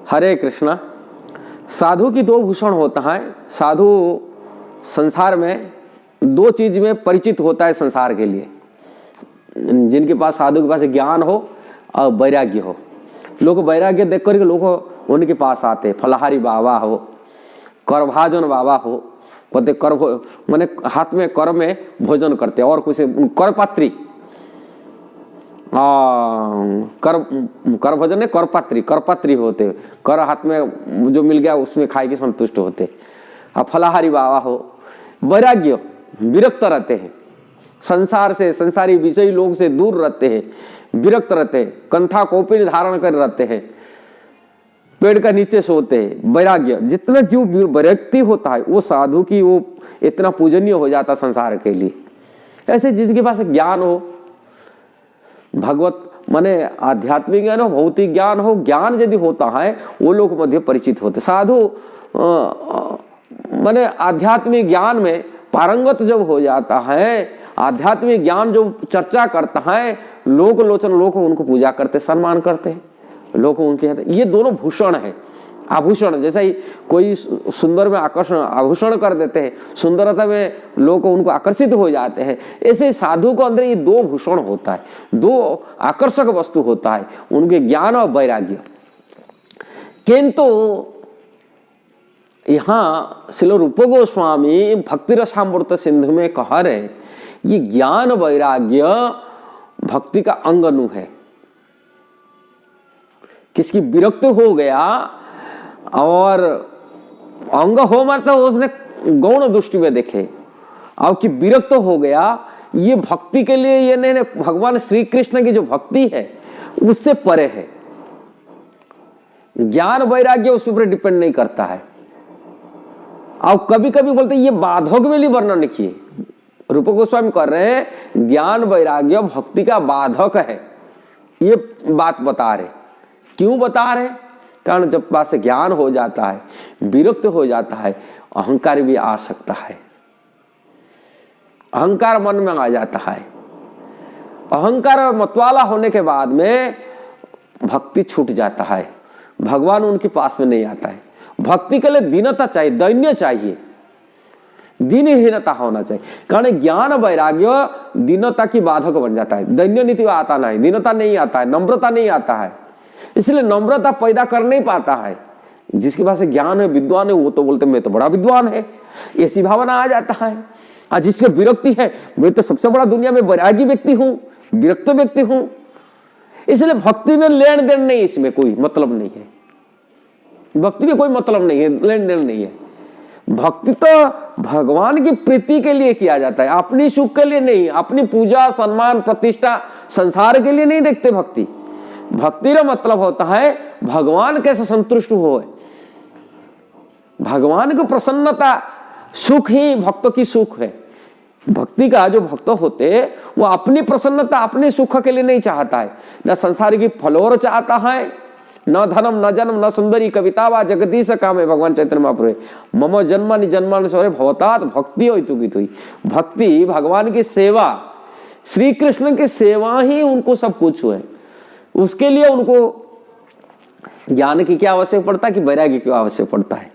हरे कृष्णा। साधु की दो भूषण होता है। साधु संसार में दो चीज में परिचित होता है संसार के लिए। जिनके पास, साधु के पास ज्ञान हो और वैराग्य हो। लोग वैराग्य देख करके लोग उनके पास आते। फलाहारी बाबा हो, करभाजन बाबा हो, कहते कर मैंने हाथ में कर में भोजन करते और कुछ करपात्री, कर भोजन ने करपात्री होते। कर हाथ में जो मिल गया उसमें खाए के संतुष्ट होते। अब फलाहारी बाबा हो, वैराग्य, विरक्त रहते हैं संसार से, संसारी विषयी लोग से दूर रहते हैं, विरक्त रहते हैं, कंथा कौपी धारण कर रहते हैं, पेड़ का नीचे सोते हैं। वैराग्य, जितना जीव विरक्ति होता है वो साधु की वो इतना पूजनीय हो जाता संसार के लिए। ऐसे जिसके पास ज्ञान हो, भगवत माने आध्यात्मिक ज्ञान हो, भौतिक ज्ञान हो, ज्ञान यदि होता है वो लोग मध्य परिचित होते। साधु माने आध्यात्मिक ज्ञान में पारंगत जब हो जाता है, आध्यात्मिक ज्ञान जो चर्चा करता है, लोक लोचन, लोग उनको पूजा करते, सम्मान करते हैं, लोग उनके। ये दोनों भूषण है, आभूषण। जैसा ही कोई सुंदर में आकर्षण आभूषण कर देते हैं, सुंदरता में लोग उनको आकर्षित हो जाते हैं, ऐसे साधु को अंदर ये दो भूषण होता है, दो आकर्षक वस्तु होता है, उनके ज्ञान और वैराग्य। किंतु यहाँ श्रील रूप गोस्वामी भक्ति रसामृत सिंधु में कह रहे, ये ज्ञान वैराग्य भक्ति का अंगनु है। किसकी विरक्त हो गया और अंग हो मतलब उसने गौण दृष्टि में देखे, अब कि विरक्त हो गया, ये भक्ति के लिए ये नहीं, भगवान श्री कृष्ण की जो भक्ति है उससे परे है। ज्ञान वैराग्य उसके ऊपर डिपेंड नहीं करता है। अब कभी कभी बोलते ये बाधक में भी वर्णन किए, रूप गोस्वामी कर रहे हैं ज्ञान वैराग्य भक्ति का बाधक है, ये बात बता रहे। क्यों बता रहे? कारण जब पास ज्ञान हो जाता है, विरक्त हो जाता है, अहंकार भी आ सकता है, अहंकार मन में आ जाता है। अहंकार और मतवाला होने के बाद में भक्ति छूट जाता है, भगवान उनके पास में नहीं आता है। भक्ति के लिए दीनता चाहिए, दैन्य चाहिए, दीनहीनता होना चाहिए। कारण ज्ञान वैराग्य दीनता की बाधक बन जाता है। दैन्य नीति आता नहीं, दीनता नहीं आता है, नम्रता नहीं आता है, इसलिए नम्रता पैदा कर नहीं पाता है। जिसके पास ज्ञान है, विद्वान है, वो तो बोलते मैं तो बड़ा विद्वान है, ऐसी भावना आ जाता है। और जिसके विरक्ति है, मैं तो सबसे बड़ा दुनिया में वैरागी व्यक्ति हूं, विरक्त व्यक्ति हूं। इसलिए भक्ति में लेन देन नहीं, इसमें कोई मतलब नहीं है, भक्ति में कोई मतलब नहीं है, लेन देन नहीं है। भक्ति तो भगवान की प्रीति के लिए किया जाता है, अपनी सुख के लिए नहीं, अपनी पूजा सम्मान प्रतिष्ठा संसार के लिए नहीं देखते। भक्ति भक्ति का मतलब होता है भगवान कैसे संतुष्ट हो, भगवान की प्रसन्नता, सुख ही भक्तों की सुख है। भक्ति का जो भक्त होते हैं वो अपनी प्रसन्नता, अपने सुख के लिए नहीं चाहता है, न संसार की फलोर चाहता है, न धनम न जन्म न सुंदरी कविता व जगदीश काम है। भगवान चैतन्य महाप्रभु मम जन्मानि जन्मानि सौरे भवतात भक्ति हो तुई। भक्ति भगवान की सेवा, श्री कृष्ण की सेवा ही उनको सब कुछ है। उसके लिए उनको ज्ञान की क्या आवश्यक पड़ता है कि वैराग्य की आवश्यक पड़ता है।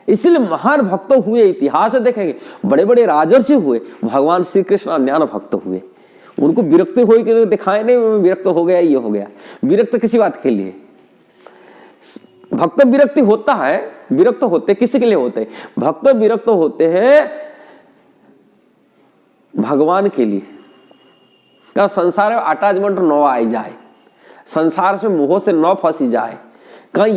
इसलिए महान भक्त हुए, इतिहास देखेंगे बड़े बड़े राजर्षि हुए, भगवान श्री कृष्ण अन्यान भक्त हुए। उनको विरक्त हो के दिखाए नहीं, विरक्त हो गया, ये हो गया। विरक्त किसी बात के लिए, भक्त विरक्ति होता है, विरक्त होते किसी के लिए होते? भक्त विरक्त होते हैं भगवान के लिए। का संसार में अटैचमेंट न आई जाए, संसार से मोह से न फंसी जाए। कहीं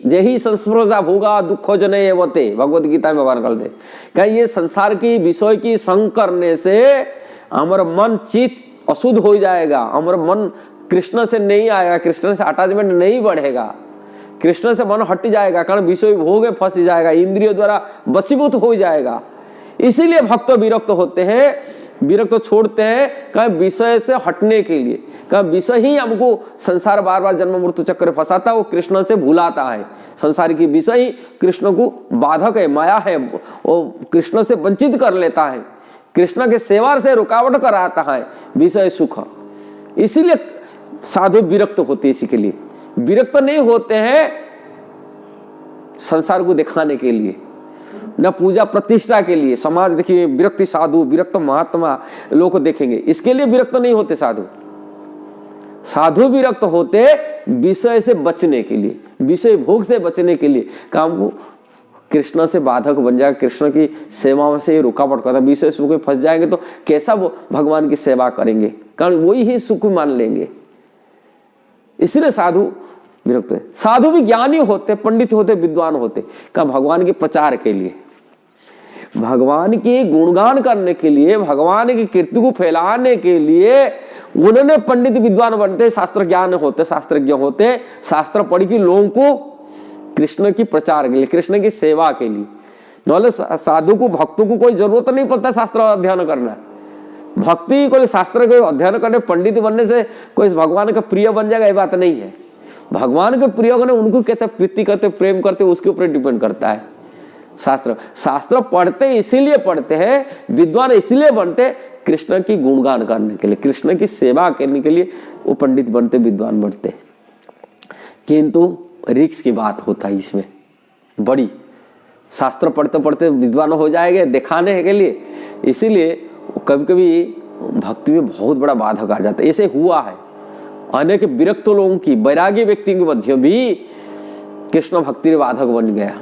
यही संस्पर्शा भोगा दुखो जने एवते, भगवत गीता में भगवान कहते। कहीं ये संसार की विषय की संग करने से हमारा मन चित्त अशुद्ध हो जाएगा, हमारा मन कृष्ण से नहीं आएगा, कृष्ण से अटैचमेंट नहीं बढ़ेगा, कृष्ण से मन हट जाएगा, कारण विषय भोग में फंस जाएगा, इंद्रियों द्वारा वशीभूत हो जाएगा। इसीलिए भक्त विरक्त होते हैं, विरक्त छोड़ते हैं, कहीं विषय से हटने के लिए। कहीं विषय ही हमको संसार बार बार जन्म मृत्यु चक्र फंसाता है, वो कृष्ण से भुलाता है। संसार की विषय ही कृष्ण को बाधक है, माया है, वो कृष्ण से वंचित कर लेता है, कृष्ण के सेवा से रुकावट कराता है विषय सुख। इसीलिए साधु विरक्त होते, इसी के लिए विरक्त नहीं होते हैं संसार को दिखाने के लिए, न पूजा प्रतिष्ठा के लिए। समाज देखिए विरक्त साधु, विरक्त महात्मा लोग को देखेंगे, इसके लिए विरक्त नहीं होते साधु। साधु विरक्त होते विषय से बचने के लिए, विषय भोग से बचने के लिए। काम को कृष्ण से बाधक बन जाएगा, कृष्ण की सेवा में से रुकावट करता, विषय सुख में फंस जाएंगे तो कैसा वो भगवान की सेवा करेंगे, कारण वही ही सुख मान लेंगे। इसलिए साधु विरक्त है। साधु भी ज्ञानी होते, पंडित होते, विद्वान होते, का भगवान के प्रचार के लिए, भगवान के गुणगान करने के लिए, भगवान की कीर्ति को फैलाने के लिए उन्होंने पंडित विद्वान बनते, शास्त्र ज्ञान होते, शास्त्रज्ञ होते, शास्त्र पढ़ के लोगों को कृष्ण की प्रचार के लिए, कृष्ण की सेवा के लिए। नॉलेज साधु को, भक्तों को कोई जरूरत नहीं पड़ता शास्त्र अध्ययन करना। भक्ति कोई शास्त्र को अध्ययन करने, पंडित बनने से कोई भगवान का प्रिय बन जाएगा, ये बात नहीं है। भगवान के प्रिय करने उनको कैसे प्रीति करते, प्रेम करते, उसके ऊपर डिपेंड करता है। शास्त्र पढ़ते इसीलिए पढ़ते हैं, विद्वान इसीलिए बनते कृष्ण की गुणगान करने के लिए, कृष्ण की सेवा करने के लिए वो पंडित बनते, विद्वान बनते। किंतु रिक्स की बात होता है इसमें बड़ी, शास्त्र पढ़ते पढ़ते विद्वान हो जाएंगे दिखाने के लिए, इसीलिए कभी कभी भक्ति में बहुत बड़ा बाधक आ जाता है। ऐसे हुआ है अनेक विरक्त लोगों की, वैरागी व्यक्ति के मध्य भी कृष्ण भक्ति बाधक बन गया।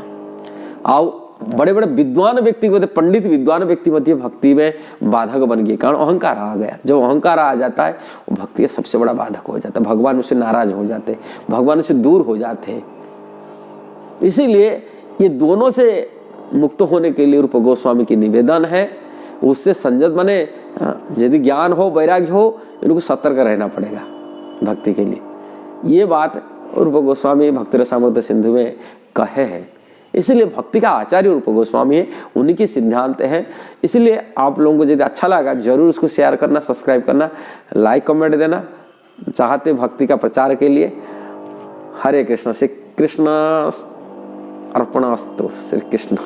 और बड़े बड़े विद्वान व्यक्ति को, पंडित विद्वान व्यक्ति मध्य भक्ति में बाधक बन गए, कारण अहंकार आ गया। जब अहंकार आ जाता है वो भक्ति का सबसे बड़ा बाधक हो जाता है, भगवान उससे नाराज हो जाते, भगवान से दूर हो जाते हैं। इसीलिए ये दोनों से मुक्त होने के लिए रूप गोस्वामी की निवेदन है, उससे संयत बने। यदि ज्ञान हो, वैराग्य हो, इनको सतर्क रहना पड़ेगा भक्ति के लिए। ये बात रूप गोस्वामी भक्ति रसामृत सिंधु में कहे हैं। इसलिए भक्ति का आचार्य रूप गोस्वामी है, उन्हीं के सिद्धांत हैं। इसलिए आप लोगों को यदि अच्छा लगा जरूर उसको शेयर करना, सब्सक्राइब करना, लाइक कमेंट देना चाहते भक्ति का प्रचार के लिए। हरे कृष्ण। श्री कृष्ण अर्पणास्तु। श्री कृष्ण।